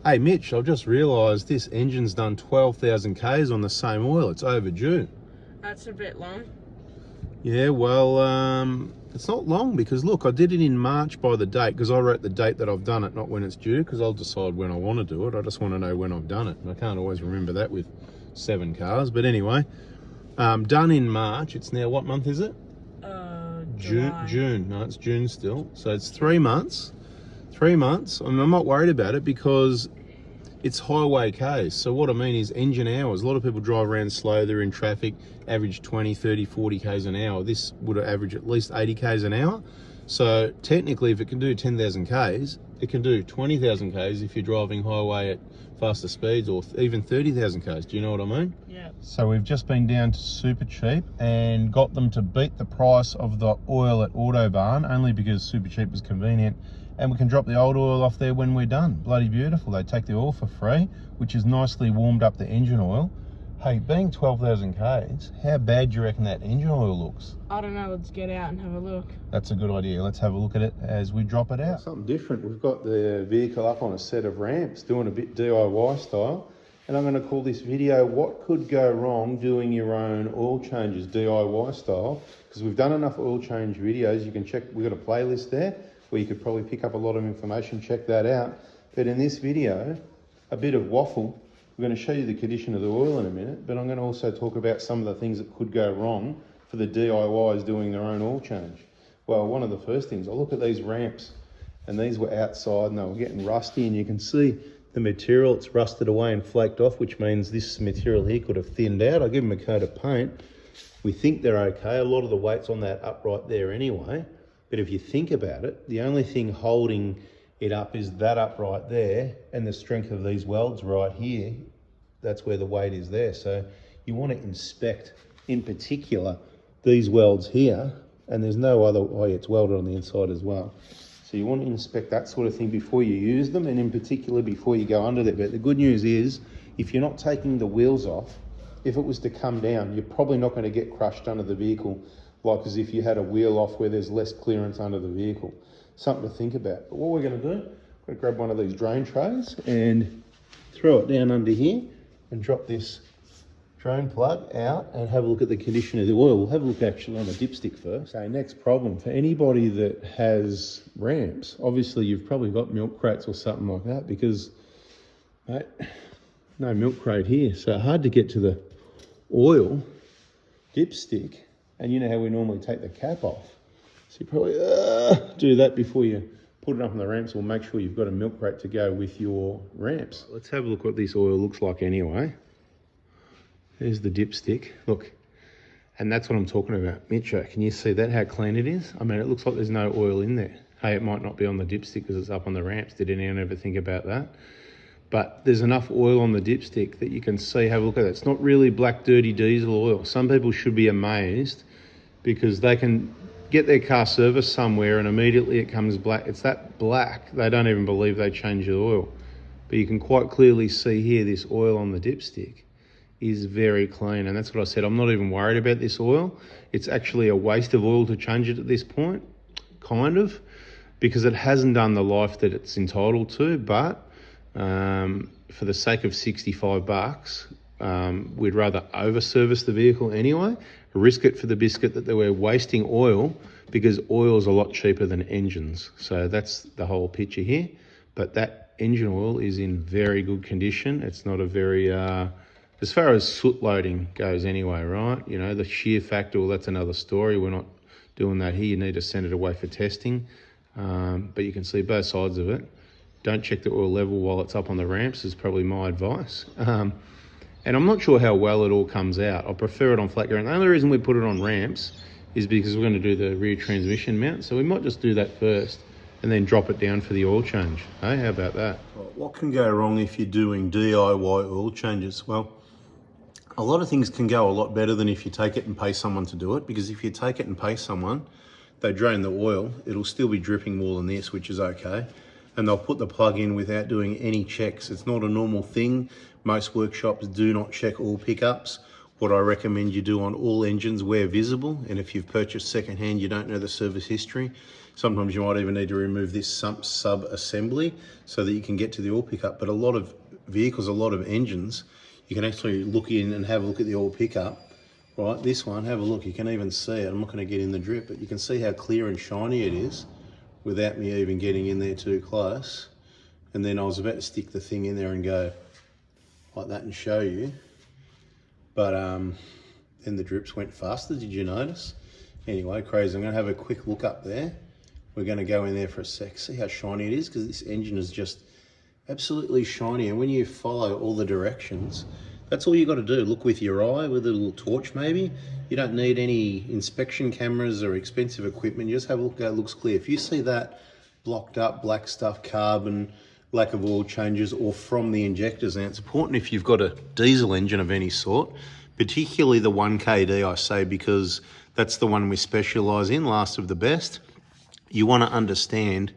Hey Mitch, I've just realised this engine's done 12,000 Ks on the same oil. It's overdue. That's a bit long. Yeah, well, it's not long because look, I did it in March by the date because I wrote the date that I've done it, not when it's due, because I'll decide when I want to do it. I just want to know when I've done it. And I can't always remember that with 7 cars. But anyway, done in March. It's now, what month is it? June. No, it's June still. So it's 3 months. 3 months. I mean, I'm not worried about it because it's highway Ks. So what I mean is engine hours. A lot of people drive around slow, they're in traffic, average 20, 30, 40 Ks an hour. This would average at least 80 Ks an hour. So technically, if it can do 10,000 Ks, it can do 20,000 Ks if you're driving highway at faster speeds, or even 30,000 Ks. Do you know what I mean? Yeah. So we've just been down to Supercheap and got them to beat the price of the oil at Autobarn, only because Supercheap was convenient. And we can drop the old oil off there when we're done. Bloody beautiful. They take the oil for free, which is nicely warmed up the engine oil. Hey, being 12,000 Ks, how bad do you reckon that engine oil looks? I don't know, let's get out and have a look. That's a good idea. Let's have a look at it as we drop it out. Something different. We've got the vehicle up on a set of ramps, doing a bit DIY style. And I'm going to call this video, What Could Go Wrong Doing Your Own Oil Changes DIY Style. Because we've done enough oil change videos. You can check, we've got a playlist there where you could probably pick up a lot of information, check that out. But in this video, a bit of waffle. We're going to show you the condition of the oil in a minute, but I'm going to also talk about some of the things that could go wrong for the DIYs doing their own oil change. Well, one of the first things, I look at these ramps, and these were outside and they were getting rusty, and you can see the material, it's rusted away and flaked off, which means this material here could have thinned out. I give them a coat of paint. We think they're okay. A lot of the weight's on that upright there anyway. But if you think about it, the only thing holding it up is that upright there and the strength of these welds right here. That's where the weight is there. So you want to inspect, in particular, these welds here, and there's no other way, it's welded on the inside as well. So you want to inspect that sort of thing before you use them, and in particular before you go under there. But the good news is, if you're not taking the wheels off, if it was to come down, you're probably not going to get crushed under the vehicle like as if you had a wheel off where there's less clearance under the vehicle. Something to think about. But what we're going to do, we're going to grab one of these drain trays and throw it down under here and drop this drain plug out and have a look at the condition of the oil. We'll have a look actually on the dipstick first. Okay, next problem. For anybody that has ramps, obviously you've probably got milk crates or something like that, because mate, no milk crate here. So hard to get to the oil dipstick. And you know how we normally take the cap off. So you probably do that before you put it up on the ramps, or make sure you've got a milk crate to go with your ramps. Let's have a look what this oil looks like anyway. There's the dipstick, look. And that's what I'm talking about. Mitcho, can you see that, how clean it is? I mean, it looks like there's no oil in there. Hey, it might not be on the dipstick because it's up on the ramps. Did anyone ever think about that? But there's enough oil on the dipstick that you can see, have a look at it. It's not really black, dirty diesel oil. Some people should be amazed because they can get their car serviced somewhere and immediately it comes black. It's that black, they don't even believe they changed the oil. But you can quite clearly see here, this oil on the dipstick is very clean. And that's what I said, I'm not even worried about this oil. It's actually a waste of oil to change it at this point, kind of, because it hasn't done the life that it's entitled to. But for the sake of 65 bucks, we'd rather over service the vehicle anyway, risk it for the biscuit that we're wasting oil, because oil is a lot cheaper than engines. So that's the whole picture here. But that engine oil is in very good condition. It's not a very, as far as soot loading goes anyway, right? You know, the shear factor, well, that's another story. We're not doing that here. You need to send it away for testing. But you can see both sides of it. Don't check the oil level while it's up on the ramps is probably my advice. And I'm not sure how well it all comes out. I prefer it on flat ground. The only reason we put it on ramps is because we're going to do the rear transmission mount. So we might just do that first and then drop it down for the oil change. Hey, how about that? Well, what can go wrong if you're doing DIY oil changes? Well, a lot of things can go a lot better than if you take it and pay someone to do it, because if you take it and pay someone, they drain the oil, it'll still be dripping more than this, which is okay. And they'll put the plug in without doing any checks. It's not a normal thing. Most workshops do not check all pickups. What I recommend you do on all engines, where visible, and if you've purchased secondhand, you don't know the service history, sometimes you might even need to remove this Sump sub-assembly so that you can get to the oil pickup. But a lot of vehicles, a lot of engines, you can actually look in and have a look at the oil pickup. Right, this one, have a look, you can even see it. I'm not going to get in the drip, but you can see how clear and shiny it is without me even getting in there too close. And then I was about to stick the thing in there and go like that and show you. But then the drips went faster, did you notice? Anyway, crazy. I'm going to have a quick look up there. We're going to go in there for a sec. See how shiny it is? Because this engine is just absolutely shiny. And when you follow all the directions, that's all you got to do. Look with your eye, with a little torch maybe. You don't need any inspection cameras or expensive equipment. You just have a look, it looks clear. If you see that blocked up, black stuff, carbon, lack of oil changes, or from the injectors. Now, it's important if you've got a diesel engine of any sort, particularly the 1KD, I say, because that's the one we specialise in, last of the best. You want to understand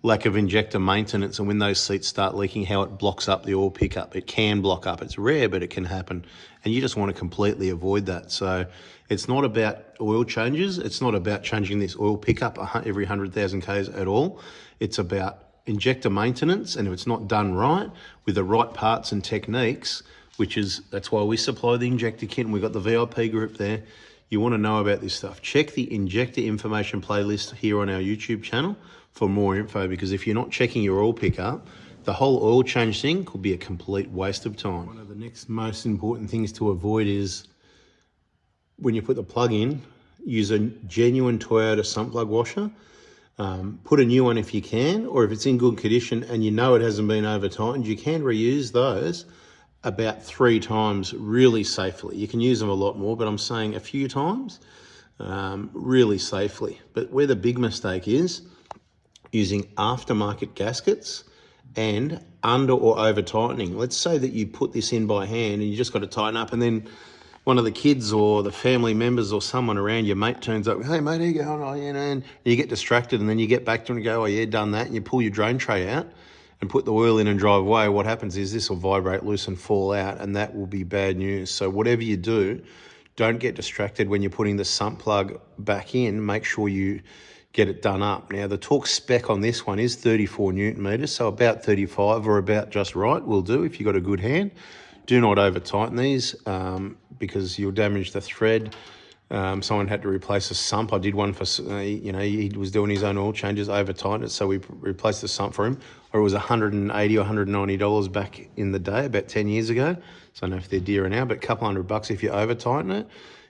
lack of injector maintenance, and when those seats start leaking, how it blocks up the oil pickup. It can block up. It's rare, but it can happen, and you just want to completely avoid that. So it's not about oil changes. It's not about changing this oil pickup every 100,000 Ks at all. It's about injector maintenance, and if it's not done right with the right parts and techniques, that's why we supply the injector kit, and we've got the VIP group there. You want to know about this stuff. Check the injector information playlist here on our YouTube channel for more info, because if you're not checking your oil pickup, the whole oil change thing could be a complete waste of time. One of the next most important things to avoid is when you put the plug in, use a genuine Toyota sump plug washer. Put a new one if you can, or if it's in good condition and you know it hasn't been over tightened, you can reuse those about 3 times really safely. You can use them a lot more, but I'm saying a few times really safely. But where the big mistake is, using aftermarket gaskets and under or over tightening. Let's say that you put this in by hand and you just got to tighten up, and then one of the kids or the family members or someone around your mate turns up, hey mate, how you going? Oh, you know, and you get distracted, and then you get back to them and go, oh yeah, done that, and you pull your drain tray out and put the oil in and drive away. What happens is this will vibrate loose and fall out, and that will be bad news. So whatever you do, don't get distracted when you're putting the sump plug back in. Make sure you get it done up. Now the torque spec on this one is 34 Newton meters, so about 35 or about just right will do if you've got a good hand. Do not over tighten these because you'll damage the thread. Someone had to replace a sump. I did one for, he was doing his own oil changes, over tightened it, so we replaced the sump for him. Or it was $180 or $190 back in the day, about 10 years ago. So I don't know if they're dearer now, but a couple $100 if you over tighten it.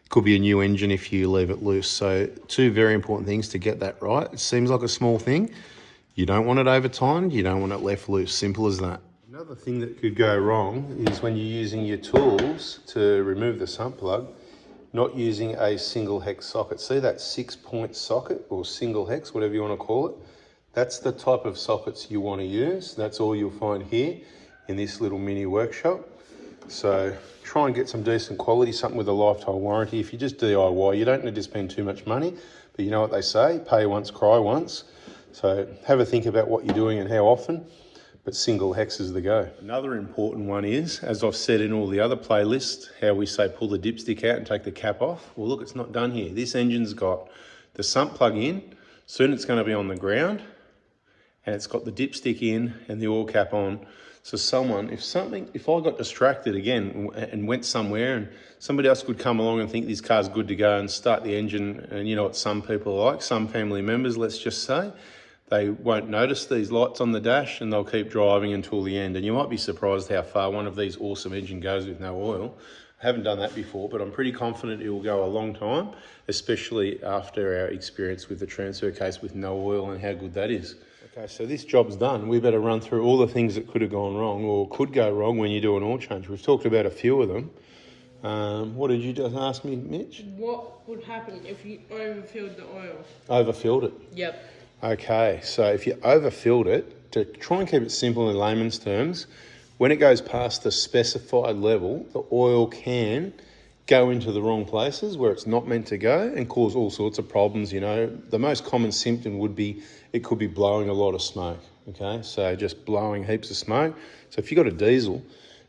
Could be a new engine if you leave it loose. So 2 very important things to get that right. It seems like a small thing. You don't want it over tightened, you don't want it left loose, simple as that. Another thing that could go wrong is when you're using your tools to remove the sump plug, not using a single hex socket. See that 6-point socket, or single hex, whatever you want to call it? That's the type of sockets you want to use. That's all you'll find here in this little mini workshop. So try and get some decent quality, something with a lifetime warranty. If you just DIY, you don't need to spend too much money, but you know what they say, pay once, cry once. So have a think about what you're doing and how often, but single hex is the go. Another important one is, as I've said in all the other playlists, how we say pull the dipstick out and take the cap off. Well, look, it's not done here. This engine's got the sump plug in, soon it's going to be on the ground, and it's got the dipstick in and the oil cap on. So if I got distracted again and went somewhere, and somebody else could come along and think this car's good to go and start the engine, and you know what some people are like, some family members, let's just say, they won't notice these lights on the dash and they'll keep driving until the end. And you might be surprised how far one of these awesome engines goes with no oil. I haven't done that before, but I'm pretty confident it will go a long time, especially after our experience with the transfer case with no oil and how good that is. Okay, so this job's done. We better run through all the things that could have gone wrong or could go wrong when you do an oil change. We've talked about a few of them. What did you just ask me, Mitch? What would happen if you overfilled the oil? Overfilled it? Yep. Okay, so if you overfilled it, to try and keep it simple in layman's terms, when it goes past the specified level, the oil can go into the wrong places where it's not meant to go and cause all sorts of problems. You know, the most common symptom would be it could be blowing a lot of smoke. Okay, so just blowing heaps of smoke. So if you've got a diesel,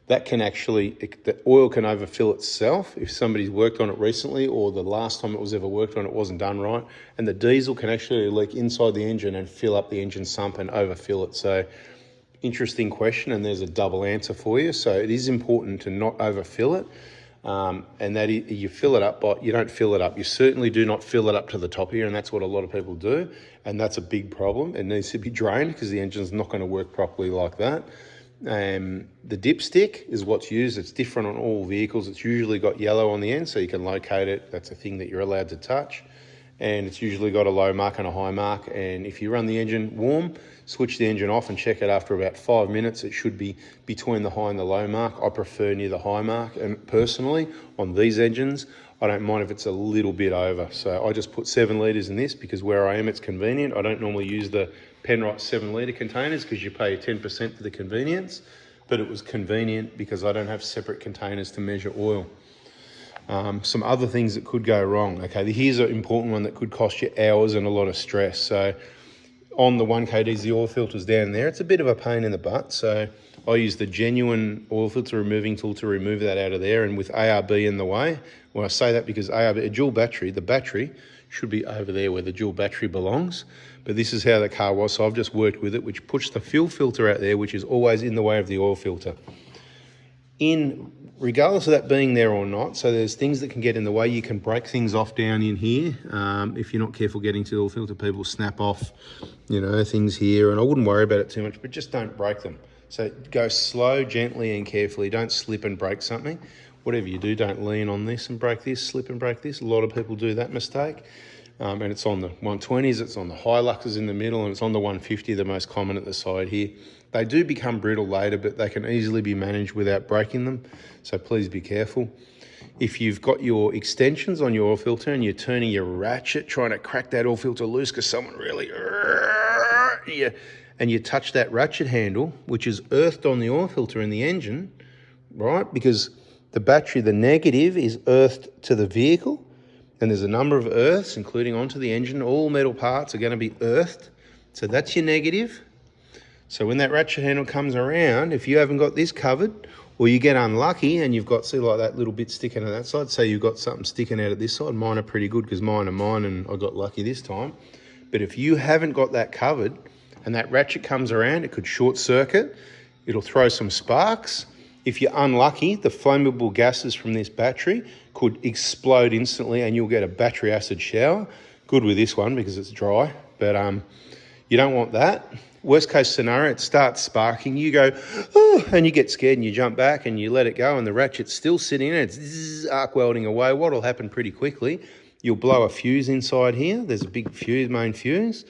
that can actually, the oil can overfill itself if somebody's worked on it recently, or the last time it was ever worked on it wasn't done right. And the diesel can actually leak inside the engine and fill up the engine sump and overfill it. So interesting question, and there's a double answer for you. So it is important to not overfill it. And that you fill it up, but you don't fill it up. You certainly do not fill it up to the top here, and that's what a lot of people do. And that's a big problem. It needs to be drained because the engine's not going to work properly like that. The dipstick is what's used. It's different on all vehicles. It's usually got yellow on the end, so you can locate it. That's a thing that you're allowed to touch. And it's usually got a low mark and a high mark. And if you run the engine warm, switch the engine off and check it after about 5 minutes. It should be between the high and the low mark. I prefer near the high mark. And personally, on these engines, I don't mind if it's a little bit over. So I just put 7 litres in this because where I am, it's convenient. I don't normally use the Penrite 7 litre containers because you pay 10% for the convenience. But it was convenient because I don't have separate containers to measure oil. Some other things that could go wrong. Okay, here's an important one that could cost you hours and a lot of stress. So on the 1KDs, the oil filter's down there. It's a bit of a pain in the butt. So I use the genuine oil filter removing tool to remove that out of there. And with ARB in the way, well, I say that because ARB, a dual battery, the battery should be over there where the dual battery belongs. But this is how the car was. So I've just worked with it, which puts the fuel filter out there, which is always in the way of the oil filter. Regardless of that being there or not, so there's things that can get in the way. You can break things off down in here. If you're not careful getting to the oil filter, people snap off, things here. And I wouldn't worry about it too much, but just don't break them. So go slow, gently and carefully. Don't slip and break something. Whatever you do, don't lean on this and break this, slip and break this. A lot of people do that mistake. And it's on the 120s, it's on the Hiluxes in the middle, and it's on the 150, the most common at the side here. They do become brittle later, but they can easily be managed without breaking them. So please be careful. If you've got your extensions on your oil filter and you're turning your ratchet, trying to crack that oil filter loose because someone really, and you touch that ratchet handle, which is earthed on the oil filter in the engine, right? Because the battery, the negative, is earthed to the vehicle. And there's a number of earths, including onto the engine. All metal parts are going to be earthed. So that's your negative. So when that ratchet handle comes around, if you haven't got this covered, or you get unlucky and you've got, see, like that little bit sticking out that side, say you've got something sticking out of this side, mine are pretty good because mine are mine and I got lucky this time. But if you haven't got that covered and that ratchet comes around, it could short circuit, it'll throw some sparks. If you're unlucky, the flammable gases from this battery could explode instantly and you'll get a battery acid shower. Good with this one because it's dry, but you don't want that. Worst case scenario, it starts sparking. You go, oh, and you get scared and you jump back and you let it go and the ratchet's still sitting there. It's arc welding away. What'll happen pretty quickly, you'll blow a fuse inside here. There's a big fuse, main fuse.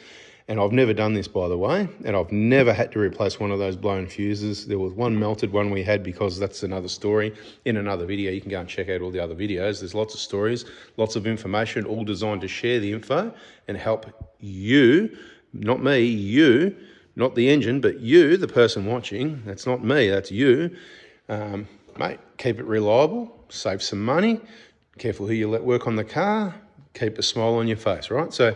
And I've never done this, by the way, and I've never had to replace one of those blown fuses. There was one melted one we had because that's another story in another video. You can go and check out all the other videos. There's lots of stories, lots of information, all designed to share the info and help you, not me, you, not the engine, but you, the person watching. That's not me, that's you. Mate, keep it reliable, save some money, careful who you let work on the car, keep a smile on your face, right? So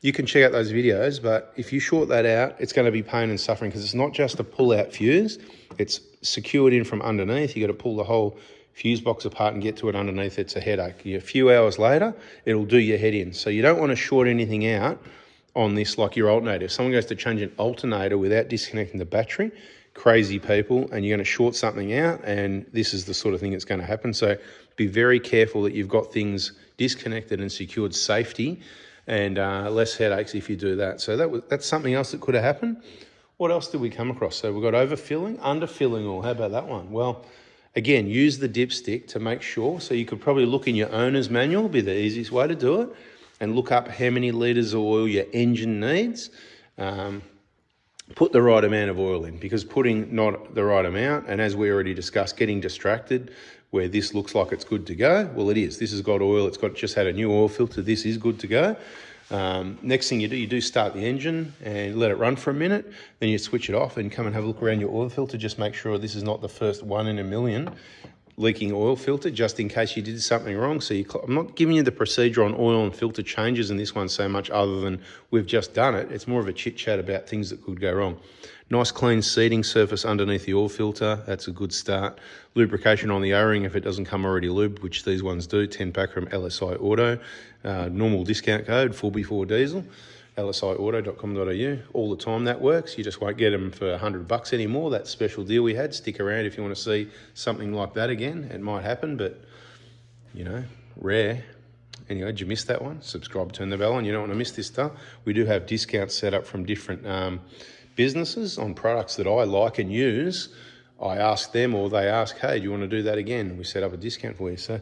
you can check out those videos, but if you short that out, it's going to be pain and suffering because it's not just a pull-out fuse. It's secured in from underneath. You got to pull the whole fuse box apart and get to it underneath. It's a headache. A few hours later, it'll do your head in. So you don't want to short anything out on this like your alternator. If someone goes to change an alternator without disconnecting the battery, crazy people, and you're going to short something out, and this is the sort of thing that's going to happen. So be very careful that you've got things disconnected and secured safety, and less headaches if you do that. So that's something else that could have happened. What else did we come across? So we've got overfilling, underfilling oil. How about that one? Well, again, use the dipstick to make sure. So you could probably look in your owner's manual, be the easiest way to do it, and look up how many litres of oil your engine needs. Put the right amount of oil in, because putting not the right amount, and as we already discussed, getting distracted where this looks like it's good to go, well, it is. This has got oil, it's got just had a new oil filter, this is good to go. Next thing you do start the engine and let it run for a minute, then you switch it off and come and have a look around your oil filter, just make sure this is not the first one in a million leaking oil filter, just in case you did something wrong. So I'm not giving you the procedure on oil and filter changes in this one so much, other than we've just done it. It's more of a chit chat about things that could go wrong. Nice clean seating surface underneath the oil filter, that's a good start. Lubrication on the O-ring if it doesn't come already lubed, which these ones do. 10-pack from LSI Auto. Normal discount code 4B4 diesel. lsiauto.com.au. All the time that works. You just won't get them for $100 anymore. That special deal we had. Stick around if you want to see something like that again. It might happen, but you know, rare. Anyway, did you miss that one? Subscribe, turn the bell on. You don't want to miss this stuff. We do have discounts set up from different businesses on products that I like and use. I ask them, or they ask, hey, do you want to do that again? We set up a discount for you. So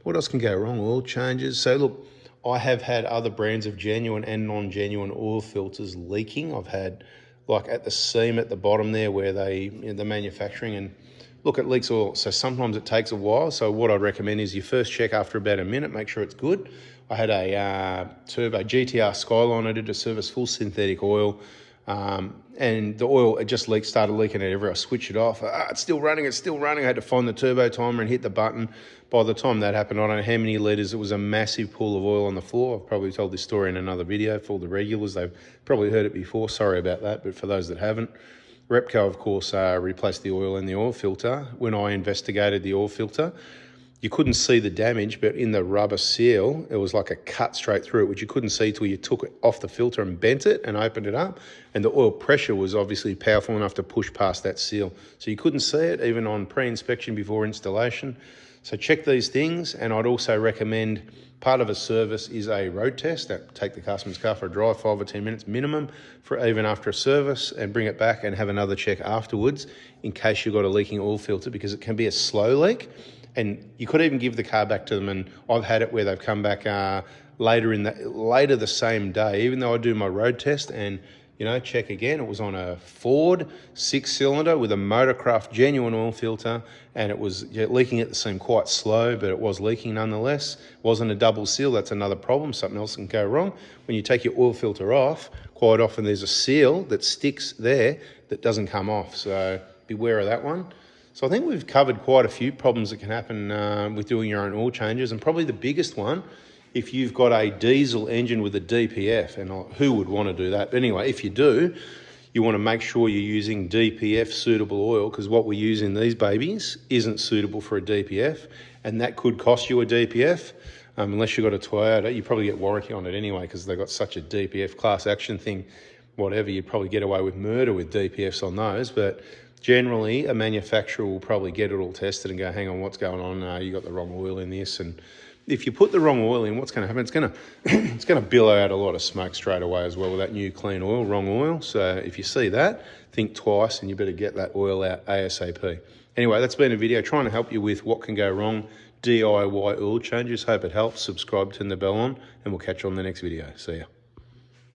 what else can go wrong? Oil changes. So look, I have had other brands of genuine and non-genuine oil filters leaking. I've had, like at the seam at the bottom there where the manufacturing, and look, it leaks oil. So sometimes it takes a while. So what I'd recommend is you first check after about a minute, make sure it's good. I had a turbo GTR Skyline. I did a service, full synthetic oil. And the oil, it just started leaking out everywhere. I switched it off. It's still running. I had to find the turbo timer and hit the button. By the time that happened, I don't know how many litres. It was a massive pool of oil on the floor. I've probably told this story in another video for all the regulars. They've probably heard it before. Sorry about that. But for those that haven't, Repco, of course, replaced the oil in the oil filter. When I investigated the oil filter, you couldn't see the damage, but in the rubber seal, it was like a cut straight through it, which you couldn't see till you took it off the filter and bent it and opened it up. And the oil pressure was obviously powerful enough to push past that seal. So you couldn't see it even on pre-inspection before installation. So check these things. And I'd also recommend, part of a service is a road test. Take the customer's car for a drive, 5 or 10 minutes minimum, for even after a service, and bring it back and have another check afterwards in case you've got a leaking oil filter, because it can be a slow leak. And you could even give the car back to them, and I've had it where they've come back later the same day, even though I do my road test and check again. It was on a Ford 6-cylinder with a Motorcraft genuine oil filter, and it was leaking at the seam quite slow, but it was leaking nonetheless. It wasn't a double seal. That's another problem. Something else can go wrong. When you take your oil filter off, quite often there's a seal that sticks there that doesn't come off. So beware of that one. So I think we've covered quite a few problems that can happen with doing your own oil changes, and probably the biggest one, if you've got a diesel engine with a DPF, and who would want to do that? But anyway, if you do, you want to make sure you're using DPF suitable oil, because what we use in these babies isn't suitable for a DPF, and that could cost you a DPF. Unless you've got a Toyota, you probably get warranty on it anyway, because they've got such a DPF class action thing. Whatever, you'd probably get away with murder with DPFs on those, but generally a manufacturer will probably get it all tested and go, hang on, what's going on? You got the wrong oil in this. And if you put the wrong oil in, what's going to happen? It's going to billow out a lot of smoke straight away as well with that new clean oil, wrong oil. So if you see that, think twice, and you better get that oil out ASAP. Anyway, that's been a video trying to help you with what can go wrong, DIY oil changes. Hope it helps. Subscribe, turn the bell on, and we'll catch you on the next video. See ya.